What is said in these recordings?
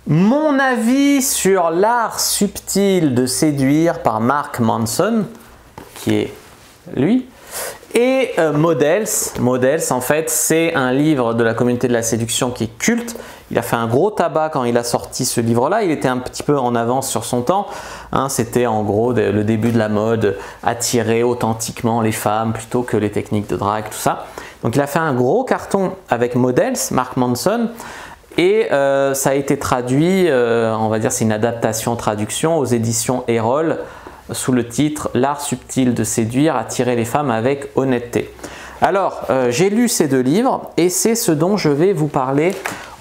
Mon avis sur l'art subtil de séduire par Mark Manson, qui est lui, et Models. Models, en fait, c'est un livre de la communauté de la séduction qui est culte. Il a fait un gros tabac quand il a sorti ce livre-là. Il était un petit peu en avance sur son temps. Hein, c'était en gros le début de la mode, attirer authentiquement les femmes plutôt que les techniques de drague, tout ça. Donc il a fait un gros carton avec Models, Mark Manson. Et ça a été traduit, on va dire c'est une adaptation-traduction aux éditions Erol sous le titre « L'art subtil de séduire, attirer les femmes avec honnêteté ». Alors, j'ai lu ces deux livres et c'est ce dont je vais vous parler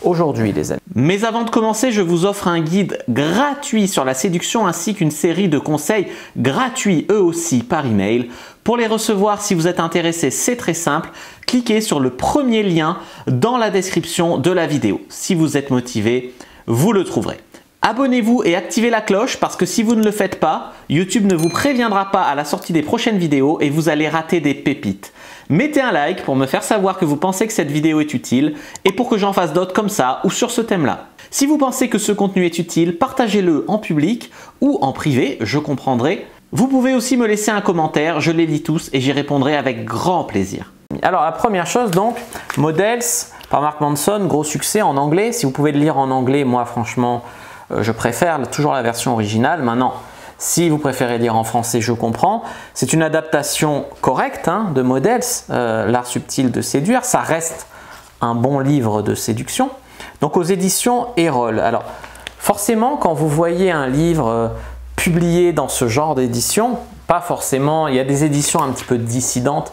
aujourd'hui les amis. Mais avant de commencer, je vous offre un guide gratuit sur la séduction ainsi qu'une série de conseils gratuits eux aussi par email. Pour les recevoir, si vous êtes intéressé, c'est très simple. Cliquez sur le premier lien dans la description de la vidéo. Si vous êtes motivé, vous le trouverez. Abonnez-vous et activez la cloche parce que si vous ne le faites pas, YouTube ne vous préviendra pas à la sortie des prochaines vidéos et vous allez rater des pépites. Mettez un like pour me faire savoir que vous pensez que cette vidéo est utile et pour que j'en fasse d'autres comme ça ou sur ce thème-là. Si vous pensez que ce contenu est utile, partagez-le en public ou en privé, je comprendrai. Vous pouvez aussi me laisser un commentaire, je les lis tous et j'y répondrai avec grand plaisir. Alors la première chose donc, Models par Mark Manson, gros succès en anglais. Si vous pouvez le lire en anglais, moi franchement je préfère toujours la version originale. Maintenant, si vous préférez lire en français, je comprends. C'est une adaptation correcte hein, de Models, l'art subtil de séduire. Ça reste un bon livre de séduction. Donc aux éditions Erol. Alors forcément, quand vous voyez un livre publié dans ce genre d'édition, pas forcément, il y a des éditions un petit peu dissidentes,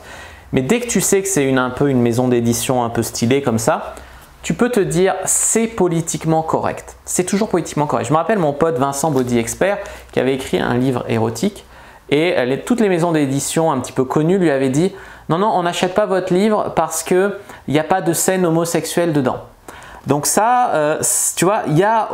mais dès que tu sais que c'est un peu une maison d'édition un peu stylée comme ça, tu peux te dire c'est politiquement correct. C'est toujours politiquement correct. Je me rappelle mon pote Vincent Body Expert qui avait écrit un livre érotique et toutes les maisons d'édition un petit peu connues lui avaient dit non, non, on n'achète pas votre livre parce qu'il n'y a pas de scène homosexuelle dedans. Donc ça, tu vois, il y a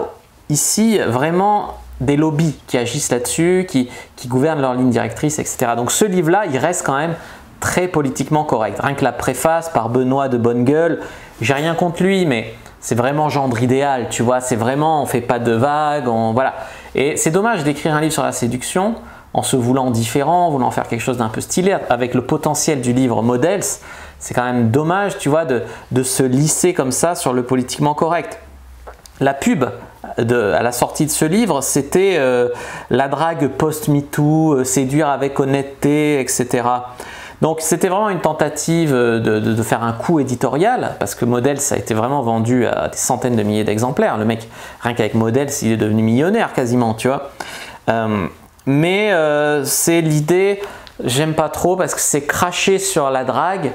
ici vraiment des lobbies qui agissent là-dessus, qui gouvernent leur ligne directrice, etc. Donc ce livre-là, il reste quand même très politiquement correct. Rien que la préface par Benoît de Bonnegueule, j'ai rien contre lui, mais c'est vraiment gendre idéal, tu vois, c'est vraiment, on fait pas de vagues, voilà. Et c'est dommage d'écrire un livre sur la séduction en se voulant différent, voulant faire quelque chose d'un peu stylé, avec le potentiel du livre Models. C'est quand même dommage, tu vois, de se lisser comme ça sur le politiquement correct. La pub à la sortie de ce livre, c'était la drague post-MeToo, séduire avec honnêteté, etc. Donc c'était vraiment une tentative de faire un coup éditorial parce que Models a été vraiment vendu à des centaines de milliers d'exemplaires. Le mec, rien qu'avec Models, il est devenu millionnaire quasiment, tu vois. Mais c'est l'idée, j'aime pas trop parce que c'est cracher sur la drague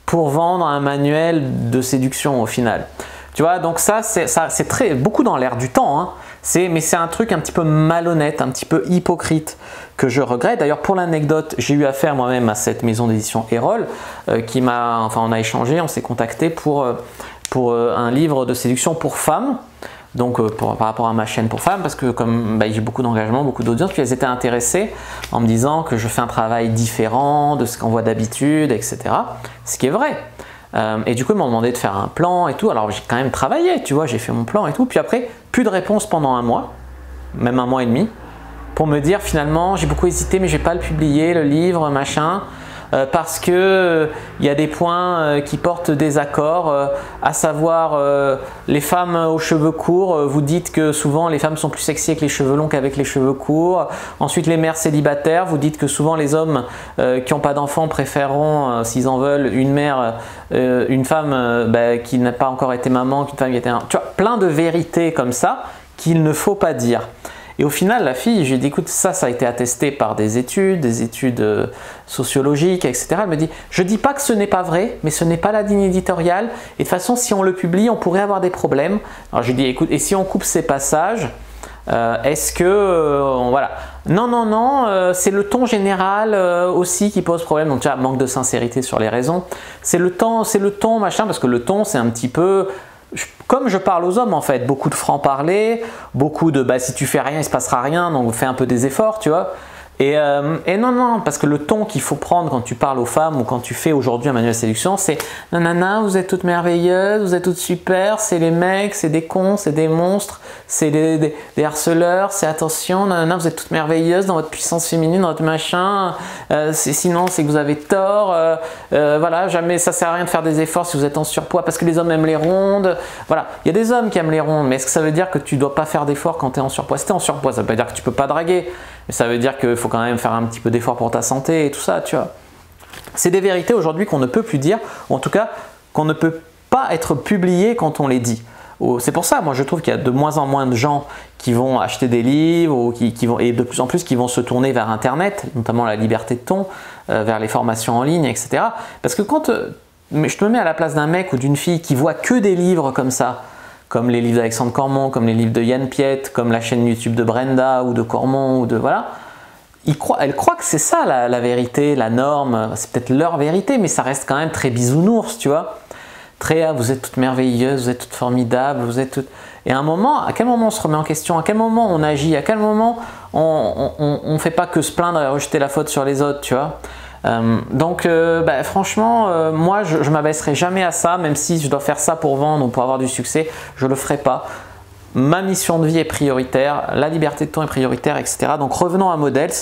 pour vendre un manuel de séduction au final. Tu vois, donc ça c'est beaucoup dans l'air du temps, hein. Mais c'est un truc un petit peu malhonnête, un petit peu hypocrite que je regrette. D'ailleurs, pour l'anecdote, j'ai eu affaire moi-même à cette maison d'édition Erol on a échangé, on s'est contacté pour un livre de séduction pour femmes. Donc par rapport à ma chaîne pour femmes, parce que comme j'ai beaucoup d'engagement, beaucoup d'audience, puis elles étaient intéressées en me disant que je fais un travail différent de ce qu'on voit d'habitude, etc. Ce qui est vrai. Et du coup, ils m'ont demandé de faire un plan et tout. Alors, j'ai quand même travaillé, tu vois, j'ai fait mon plan et tout. Puis après, plus de réponse pendant un mois, même un mois et demi, pour me dire finalement, j'ai beaucoup hésité, mais je vais pas le publier, le livre, machin, parce que il y a des points qui portent désaccord, à savoir les femmes aux cheveux courts, vous dites que souvent les femmes sont plus sexy avec les cheveux longs qu'avec les cheveux courts. Ensuite, les mères célibataires, vous dites que souvent les hommes qui n'ont pas d'enfants préféreront, s'ils en veulent, une femme qui n'a pas encore été maman, qu'une femme qui a été tu vois, plein de vérités comme ça qu'il ne faut pas dire. Et au final, la fille, j'ai dit, écoute, ça a été attesté par des études sociologiques, etc. Elle me dit, je dis pas que ce n'est pas vrai, mais ce n'est pas la ligne éditoriale. Et de toute façon, si on le publie, on pourrait avoir des problèmes. Alors, je lui dis, écoute, et si on coupe ces passages, est-ce que, voilà. Non, non, non, c'est le ton général aussi qui pose problème. Donc, tu vois, manque de sincérité sur les raisons. C'est le ton, machin, parce que le ton, c'est un petit peu... Comme je parle aux hommes en fait, beaucoup de franc-parler, beaucoup de si tu fais rien, il se passera rien, donc fais un peu des efforts, tu vois. Et non, parce que le ton qu'il faut prendre quand tu parles aux femmes ou quand tu fais aujourd'hui un manuel de séduction, c'est nanana, vous êtes toutes merveilleuses, vous êtes toutes super, c'est les mecs, c'est des cons, c'est des monstres, c'est des harceleurs, c'est attention, nanana, vous êtes toutes merveilleuses dans votre puissance féminine, dans votre machin, sinon c'est que vous avez tort, voilà, jamais, ça sert à rien de faire des efforts si vous êtes en surpoids parce que les hommes aiment les rondes, voilà, il y a des hommes qui aiment les rondes, mais est-ce que ça veut dire que tu dois pas faire d'efforts quand tu es en surpoids? Si tu es en surpoids, ça veut pas dire que tu peux pas draguer. Mais ça veut dire qu'il faut quand même faire un petit peu d'effort pour ta santé et tout ça, tu vois. C'est des vérités aujourd'hui qu'on ne peut plus dire, ou en tout cas qu'on ne peut pas être publiées quand on les dit. C'est pour ça, moi je trouve qu'il y a de moins en moins de gens qui vont acheter des livres ou et de plus en plus qui vont se tourner vers Internet, notamment la liberté de ton, vers les formations en ligne, etc. Parce que quand je te mets à la place d'un mec ou d'une fille qui voit que des livres comme ça, comme les livres d'Alexandre Cormon, comme les livres de Yann Piette, comme la chaîne YouTube de Brenda ou de Cormon, ou de voilà, elle croit que c'est ça la vérité, la norme, c'est peut-être leur vérité, mais ça reste quand même très bisounours, tu vois. Très, vous êtes toutes merveilleuses, vous êtes toutes formidables, vous êtes toutes... Et à un moment, à quel moment on se remet en question, à quel moment on agit, à quel moment on fait pas que se plaindre et rejeter la faute sur les autres, tu vois. Franchement, moi je m'abaisserai jamais à ça, même si je dois faire ça pour vendre ou pour avoir du succès, je le ferai pas. Ma mission de vie est prioritaire, la liberté de ton est prioritaire, etc. Donc revenons à Models.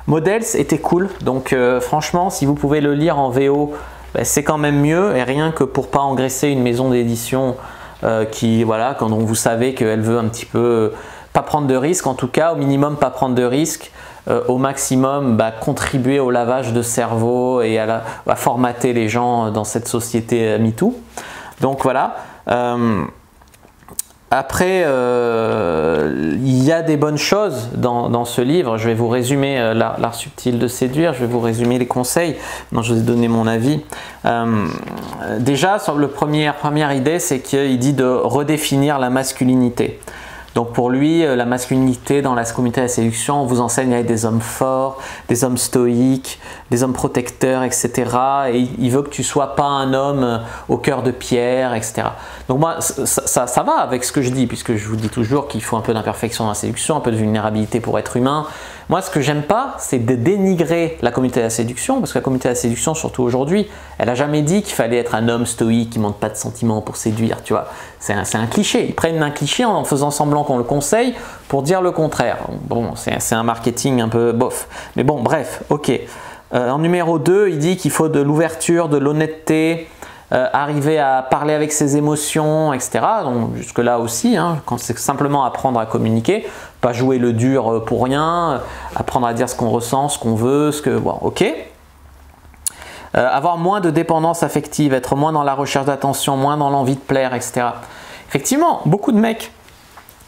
Models était cool, donc franchement, si vous pouvez le lire en VO, c'est quand même mieux, et rien que pour pas engraisser une maison d'édition qui, voilà, quand vous savez qu'elle veut un petit peu pas prendre de risques, en tout cas, au minimum pas prendre de risques. Au maximum contribuer au lavage de cerveau et à formater les gens dans cette société MeToo. Donc voilà. Après, il y a des bonnes choses dans ce livre. Je vais vous résumer l'art subtil de séduire, je vais vous résumer les conseils dont je vous ai donné mon avis. Déjà, sur la première idée, c'est qu'il dit de redéfinir la masculinité. Donc pour lui, la masculinité dans la communauté de la séduction, on vous enseigne à être des hommes forts, des hommes stoïques, des hommes protecteurs, etc. Et il veut que tu sois pas un homme au cœur de pierre, etc. Donc moi, ça va avec ce que je dis, puisque je vous dis toujours qu'il faut un peu d'imperfection dans la séduction, un peu de vulnérabilité pour être humain. Moi, ce que j'aime pas, c'est de dénigrer la communauté de la séduction, parce que la communauté de la séduction, surtout aujourd'hui, elle a jamais dit qu'il fallait être un homme stoïque qui montre pas de sentiments pour séduire, tu vois. C'est un cliché. Ils prennent un cliché en faisant semblant qu'on le conseille pour dire le contraire. Bon, c'est un marketing un peu bof. Mais bon, bref, ok. En numéro 2, il dit qu'il faut de l'ouverture, de l'honnêteté, arriver à parler avec ses émotions, etc. Donc jusque là aussi, hein, quand c'est simplement apprendre à communiquer, pas jouer le dur pour rien, apprendre à dire ce qu'on ressent, ce qu'on veut, bon, ok. Avoir moins de dépendance affective, être moins dans la recherche d'attention, moins dans l'envie de plaire, etc. Effectivement, beaucoup de mecs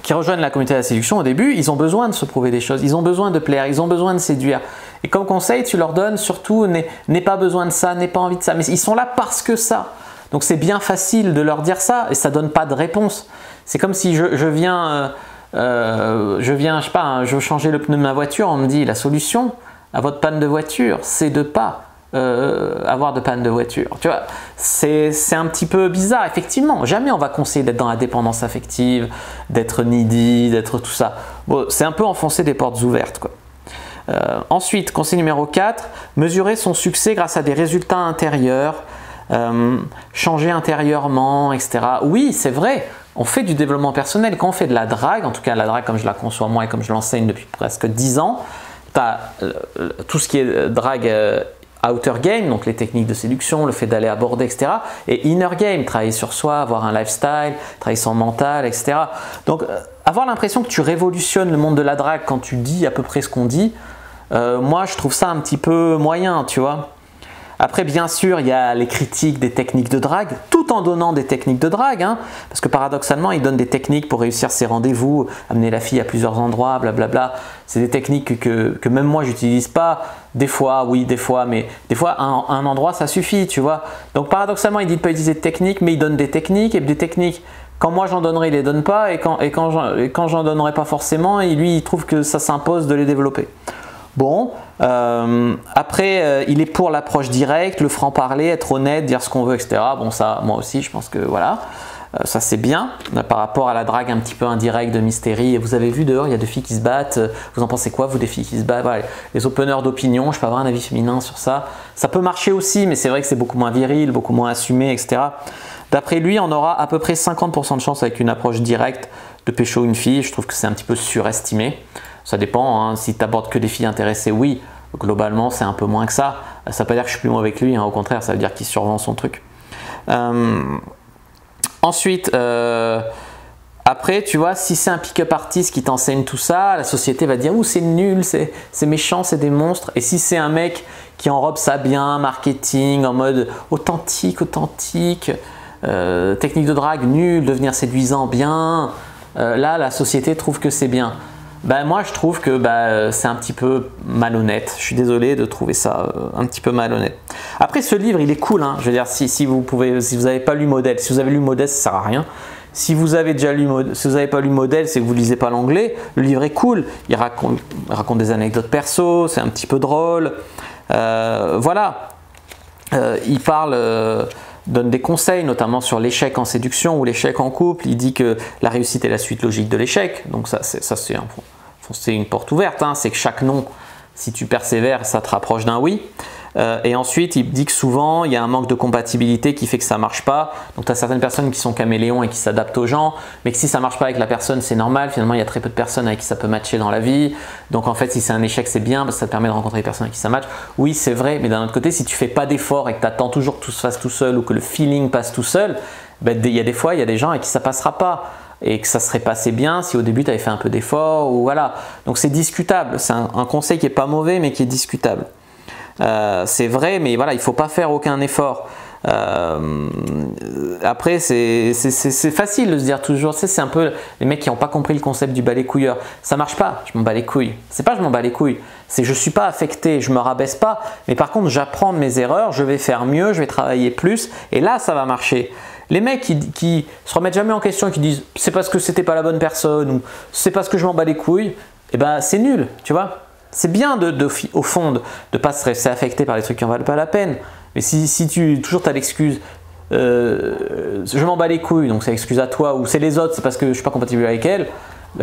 qui rejoignent la communauté de la séduction au début, ils ont besoin de se prouver des choses, ils ont besoin de plaire, ils ont besoin de séduire. Et comme conseil, tu leur donnes surtout, n'aie pas besoin de ça, n'aie pas envie de ça. Mais ils sont là parce que ça. Donc c'est bien facile de leur dire ça et ça ne donne pas de réponse. C'est comme si je viens, je sais pas, hein, je veux changer le pneu de ma voiture, on me dit la solution à votre panne de voiture, c'est de pas avoir de panne de voiture. Tu vois, c'est un petit peu bizarre. Effectivement, jamais on va conseiller d'être dans la dépendance affective, d'être needy, d'être tout ça. Bon, c'est un peu enfoncer des portes ouvertes, quoi. Ensuite, conseil numéro 4, mesurer son succès grâce à des résultats intérieurs, changer intérieurement, etc. Oui, c'est vrai, on fait du développement personnel. Quand on fait de la drague, en tout cas la drague comme je la conçois moi et comme je l'enseigne depuis presque 10 ans, tu as tout ce qui est drague outer game, donc les techniques de séduction, le fait d'aller aborder, etc. Et inner game, travailler sur soi, avoir un lifestyle, travailler son mental, etc. Donc avoir l'impression que tu révolutionnes le monde de la drague quand tu dis à peu près ce qu'on dit, moi je trouve ça un petit peu moyen, tu vois. Après, bien sûr, il y a les critiques des techniques de drague, tout en donnant des techniques de drague, hein, parce que paradoxalement, ils donnent des techniques pour réussir ses rendez-vous, amener la fille à plusieurs endroits, blablabla. C'est des techniques que même moi, j'utilise pas. Des fois, oui, des fois, mais des fois, un endroit, ça suffit, tu vois. Donc, paradoxalement, ils disent pas utiliser de techniques, mais ils donnent des techniques, et des techniques, quand moi j'en donnerai, il les donne pas, et quand j'en donnerai pas forcément, et lui, il trouve que ça s'impose de les développer. Bon, après, il est pour l'approche directe, le franc-parler, être honnête, dire ce qu'on veut, etc. Bon, ça, moi aussi, je pense que voilà. Ça c'est bien par rapport à la drague un petit peu indirecte de Mystery. Et vous avez vu dehors, il y a deux filles qui se battent. Vous en pensez quoi, vous, des filles qui se battent? Voilà, les openers d'opinion, je peux avoir un avis féminin sur ça. Ça peut marcher aussi, mais c'est vrai que c'est beaucoup moins viril, beaucoup moins assumé, etc. D'après lui, on aura à peu près 50% de chance avec une approche directe de pécho une fille. Je trouve que c'est un petit peu surestimé. Ça dépend, hein. Si tu abordes que des filles intéressées, oui. Globalement, c'est un peu moins que ça. Ça ne veut pas dire que je suis plus mauvais que lui, hein. Au contraire, ça veut dire qu'il survend son truc. Ensuite, après, tu vois, si c'est un pick-up artiste qui t'enseigne tout ça, la société va dire « Ouh, c'est nul, c'est méchant, c'est des monstres ». Et si c'est un mec qui enrobe ça bien, marketing, en mode authentique, technique de drague, nul, devenir séduisant, bien, là, la société trouve que c'est bien. Ben, moi, je trouve que c'est un petit peu malhonnête. Je suis désolé de trouver ça un petit peu malhonnête. Après, ce livre, il est cool, hein. Je veux dire, si vous n'avez pas lu Modèle, si vous avez lu Modèle, ça ne sert à rien. Si vous avez déjà lu, si vous n'avez pas lu Modèle, c'est que vous ne lisez pas l'anglais. Le livre est cool. Il raconte des anecdotes perso, c'est un petit peu drôle. Voilà. Il donne des conseils, notamment sur l'échec en séduction ou l'échec en couple. Il dit que la réussite est la suite logique de l'échec. Donc ça c'est une porte ouverte, hein. C'est que chaque non, si tu persévères, ça te rapproche d'un oui. Et ensuite, il dit que souvent, il y a un manque de compatibilité qui fait que ça ne marche pas. Donc, tu as certaines personnes qui sont caméléons et qui s'adaptent aux gens, mais que si ça ne marche pas avec la personne, c'est normal. Finalement, il y a très peu de personnes avec qui ça peut matcher dans la vie. Donc, en fait, si c'est un échec, c'est bien parce que ça te permet de rencontrer des personnes avec qui ça match. Oui, c'est vrai, mais d'un autre côté, si tu ne fais pas d'efforts et que tu attends toujours que tout se fasse tout seul ou que le feeling passe tout seul, il y a des fois, il y a des gens avec qui ça ne passera pas. Et que ça serait passé bien si au début tu avais fait un peu d'effort ou voilà. Donc, c'est discutable. C'est un conseil qui n'est pas mauvais, mais qui est discutable. C'est vrai, mais voilà, il ne faut pas faire aucun effort. Après, c'est facile de se dire toujours, tu sais, c'est un peu les mecs qui n'ont pas compris le concept du balai couilleur. Ça marche pas, je m'en bats les couilles. C'est pas je m'en bats les couilles, c'est je suis pas affecté, je me rabaisse pas, mais par contre j'apprends de mes erreurs, je vais faire mieux, je vais travailler plus, et là ça va marcher. Les mecs qui se remettent jamais en question, qui disent c'est parce que c'était pas la bonne personne ou c'est parce que je m'en bats les couilles, et ben c'est nul, tu vois. C'est bien au fond de ne pas se laisser affecter par les trucs qui en valent pas la peine. Mais si tu toujours as l'excuse je m'en bats les couilles, donc c'est l'excuse à toi, ou c'est les autres, c'est parce que je suis pas compatible avec elle,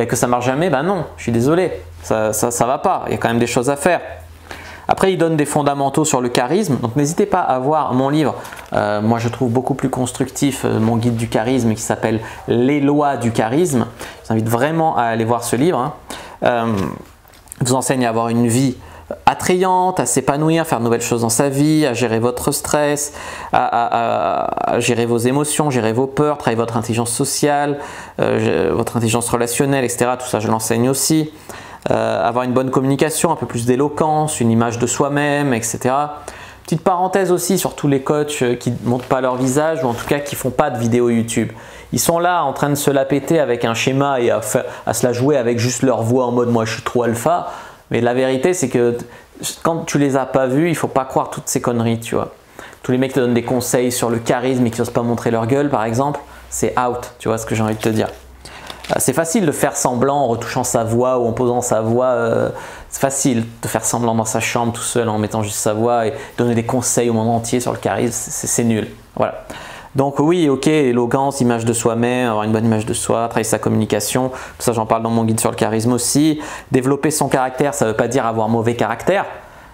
que ça marche jamais, ben non, je suis désolé, ça va pas, il y a quand même des choses à faire. Après, il donne des fondamentaux sur le charisme, donc n'hésitez pas à voir mon livre, moi je trouve beaucoup plus constructif, mon guide du charisme qui s'appelle Les lois du charisme. Je vous invite vraiment à aller voir ce livre, hein. Il vous enseigne à avoir une vie attrayante, à s'épanouir, à faire de nouvelles choses dans sa vie, à gérer votre stress, à gérer vos émotions, gérer vos peurs, travailler votre intelligence sociale, votre intelligence relationnelle, etc. Tout ça, je l'enseigne aussi. Avoir une bonne communication, un peu plus d'éloquence, une image de soi-même, etc. Petite parenthèse aussi sur tous les coachs qui ne montrent pas leur visage ou en tout cas qui ne font pas de vidéos YouTube. Ils sont là en train de se la péter avec un schéma et à se la jouer avec juste leur voix en mode « moi je suis trop alpha ». Mais la vérité c'est que quand tu les as pas vus, il ne faut pas croire toutes ces conneries, tu vois. Tous les mecs te donnent des conseils sur le charisme et qui n'osent pas montrer leur gueule par exemple, c'est out, tu vois ce que j'ai envie de te dire. C'est facile de faire semblant en retouchant sa voix ou en posant sa voix. C'est facile de faire semblant dans sa chambre tout seul en mettant juste sa voix et donner des conseils au monde entier sur le charisme. C'est nul. Voilà. Donc oui, ok, éloquence, image de soi-même, avoir une bonne image de soi, travailler sa communication. Tout ça, j'en parle dans mon guide sur le charisme aussi. Développer son caractère, ça ne veut pas dire avoir mauvais caractère.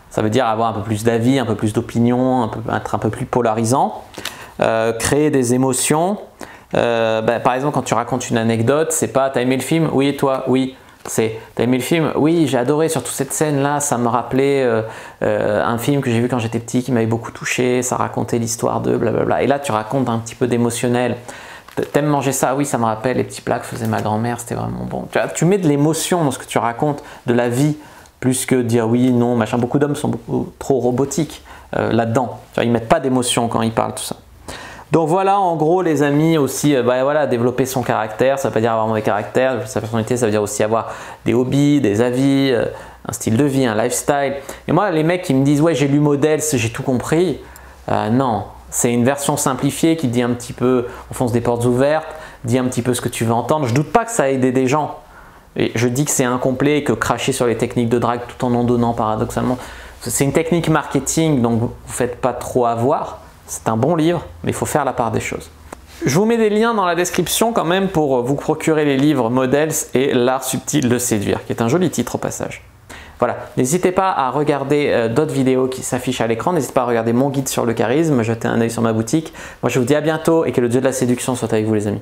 Ça veut dire avoir un peu plus d'avis, un peu plus d'opinion, être un peu plus polarisant. Créer des émotions. Par exemple, quand tu racontes une anecdote, c'est pas « t'as aimé le film? Oui, et toi? Oui ». C'est « t'as aimé le film? Oui, j'ai adoré, surtout cette scène-là, ça me rappelait un film que j'ai vu quand j'étais petit qui m'avait beaucoup touché, ça racontait l'histoire de blablabla ». Et là, tu racontes un petit peu d'émotionnel. « T'aimes manger ça? Oui, ça me rappelle les petits plats que faisait ma grand-mère, c'était vraiment bon ». Tu mets de l'émotion dans ce que tu racontes, de la vie, plus que dire « oui, non », machin. Beaucoup d'hommes sont beaucoup trop robotiques là-dedans. Ils ne mettent pas d'émotion quand ils parlent, tout ça. Donc voilà, en gros les amis aussi, voilà, développer son caractère, ça ne veut pas dire avoir un mauvais caractère, sa personnalité, ça veut dire aussi avoir des hobbies, des avis, un style de vie, un lifestyle. Et moi, les mecs qui me disent « ouais, j'ai lu Modèle, j'ai tout compris », non, c'est une version simplifiée qui dit un petit peu, on fonce des portes ouvertes, dit un petit peu ce que tu veux entendre. Je ne doute pas que ça a aidé des gens. Et je dis que c'est incomplet et que cracher sur les techniques de drague tout en donnant paradoxalement, c'est une technique marketing, donc vous ne faites pas trop avoir. C'est un bon livre, mais il faut faire la part des choses. Je vous mets des liens dans la description quand même pour vous procurer les livres Models et l'art subtil de séduire, qui est un joli titre au passage. Voilà, n'hésitez pas à regarder d'autres vidéos qui s'affichent à l'écran, n'hésitez pas à regarder mon guide sur le charisme, jeter un œil sur ma boutique. Moi je vous dis à bientôt et que le dieu de la séduction soit avec vous les amis.